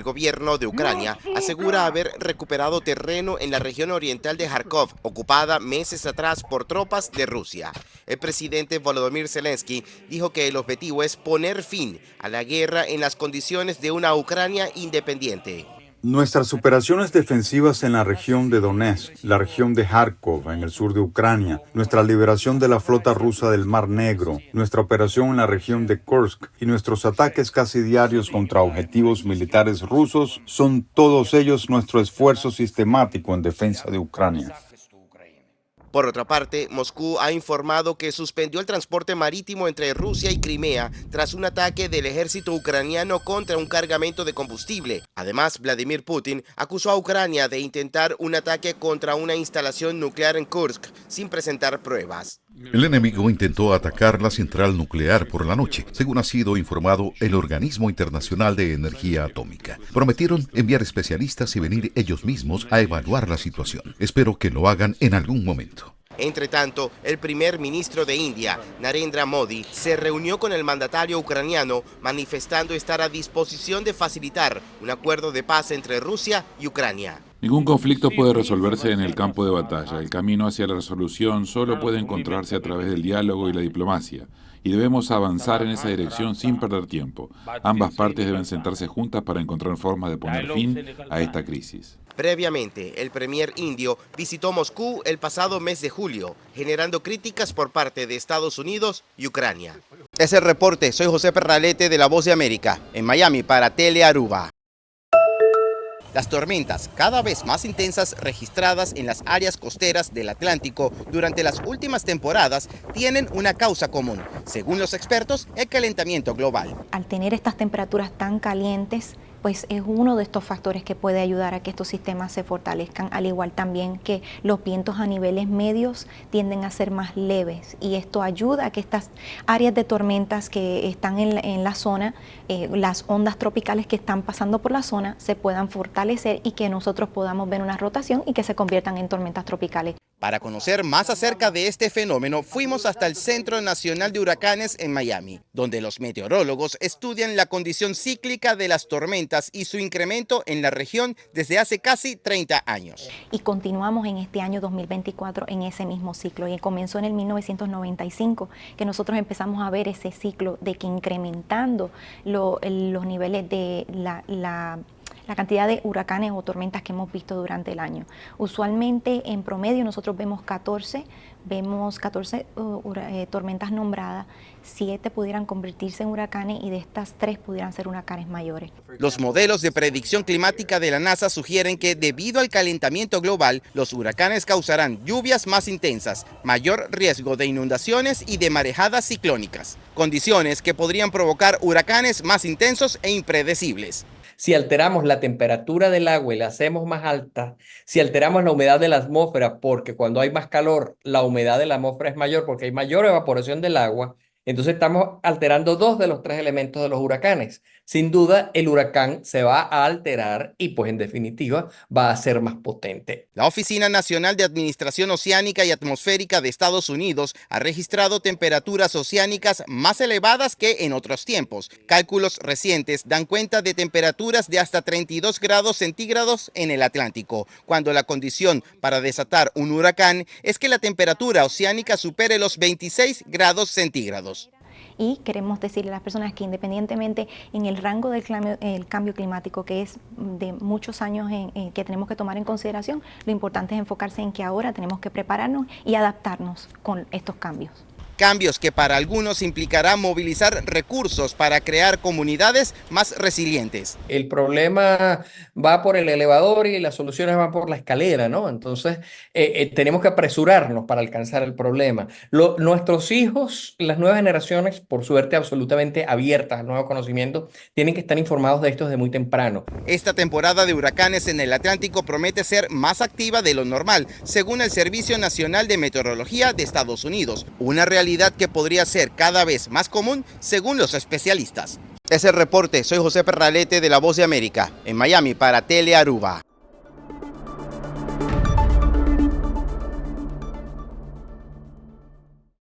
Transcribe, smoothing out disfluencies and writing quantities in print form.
El gobierno de Ucrania asegura haber recuperado terreno en la región oriental de Kharkov, ocupada meses atrás por tropas de Rusia. El presidente Volodymyr Zelensky dijo que el objetivo es poner fin a la guerra en las condiciones de una Ucrania independiente. Nuestras operaciones defensivas en la región de Donetsk, la región de Kharkov, en el sur de Ucrania, nuestra liberación de la flota rusa del Mar Negro, nuestra operación en la región de Kursk y nuestros ataques casi diarios contra objetivos militares rusos son todos ellos nuestro esfuerzo sistemático en defensa de Ucrania. Por otra parte, Moscú ha informado que suspendió el transporte marítimo entre Rusia y Crimea tras un ataque del ejército ucraniano contra un cargamento de combustible. Además, Vladimir Putin acusó a Ucrania de intentar un ataque contra una instalación nuclear en Kursk sin presentar pruebas. El enemigo intentó atacar la central nuclear por la noche, según ha sido informado el Organismo Internacional de Energía Atómica. Prometieron enviar especialistas y venir ellos mismos a evaluar la situación. Espero que lo hagan en algún momento. Entre tanto, el primer ministro de India, Narendra Modi, se reunió con el mandatario ucraniano manifestando estar a disposición de facilitar un acuerdo de paz entre Rusia y Ucrania. Ningún conflicto puede resolverse en el campo de batalla. El camino hacia la resolución solo puede encontrarse a través del diálogo y la diplomacia. Y debemos avanzar en esa dirección sin perder tiempo. Ambas partes deben sentarse juntas para encontrar formas de poner fin a esta crisis. Previamente, el premier indio visitó Moscú el pasado mes de julio, generando críticas por parte de Estados Unidos y Ucrania. Es el reporte, soy José Perralete de La Voz de América, en Miami para Tele Aruba. Las tormentas cada vez más intensas registradas en las áreas costeras del Atlántico durante las últimas temporadas tienen una causa común. Según los expertos, el calentamiento global. Al tener estas temperaturas tan calientes, pues es uno de estos factores que puede ayudar a que estos sistemas se fortalezcan, al igual también que los vientos a niveles medios tienden a ser más leves y esto ayuda a que estas áreas de tormentas que están en la zona, las ondas tropicales que están pasando por la zona se puedan fortalecer y que nosotros podamos ver una rotación y que se conviertan en tormentas tropicales. Para conocer más acerca de este fenómeno, fuimos hasta el Centro Nacional de Huracanes en Miami, donde los meteorólogos estudian la condición cíclica de las tormentas y su incremento en la región desde hace casi 30 años. Y continuamos en este año 2024 en ese mismo ciclo. Y comenzó en el 1995, que nosotros empezamos a ver ese ciclo de que incrementando los niveles de la cantidad de huracanes o tormentas que hemos visto durante el año. Usualmente en promedio nosotros vemos 14 tormentas nombradas, 7 pudieran convertirse en huracanes y de estas 3 pudieran ser huracanes mayores. Los modelos de predicción climática de la NASA sugieren que debido al calentamiento global, los huracanes causarán lluvias más intensas, mayor riesgo de inundaciones y de marejadas ciclónicas, condiciones que podrían provocar huracanes más intensos e impredecibles. Si alteramos la temperatura del agua y la hacemos más alta, si alteramos la humedad de la atmósfera, porque cuando hay más calor, la humedad de la atmósfera es mayor porque hay mayor evaporación del agua, entonces estamos alterando 2 de los 3 elementos de los huracanes. Sin duda, el huracán se va a alterar y pues en definitiva va a ser más potente. La Oficina Nacional de Administración Oceánica y Atmosférica de Estados Unidos ha registrado temperaturas oceánicas más elevadas que en otros tiempos. Cálculos recientes dan cuenta de temperaturas de hasta 32 grados centígrados en el Atlántico, cuando la condición para desatar un huracán es que la temperatura oceánica supere los 26 grados centígrados. Y queremos decirle a las personas que independientemente en el rango del cambio climático, que es de muchos años que tenemos que tomar en consideración, lo importante es enfocarse en que ahora tenemos que prepararnos y adaptarnos con estos cambios. Cambios que para algunos implicará movilizar recursos para crear comunidades más resilientes. El problema va por el elevador y las soluciones van por la escalera, ¿no? Entonces, tenemos que apresurarnos para alcanzar el problema. Nuestros hijos, las nuevas generaciones, por suerte absolutamente abiertas al nuevo conocimiento, tienen que estar informados de esto desde muy temprano. Esta temporada de huracanes en el Atlántico promete ser más activa de lo normal, según el Servicio Nacional de Meteorología de Estados Unidos. Una realidad que podría ser cada vez más común según los especialistas. Es el reporte, soy José Perralete de La Voz de América, en Miami para Tele Aruba.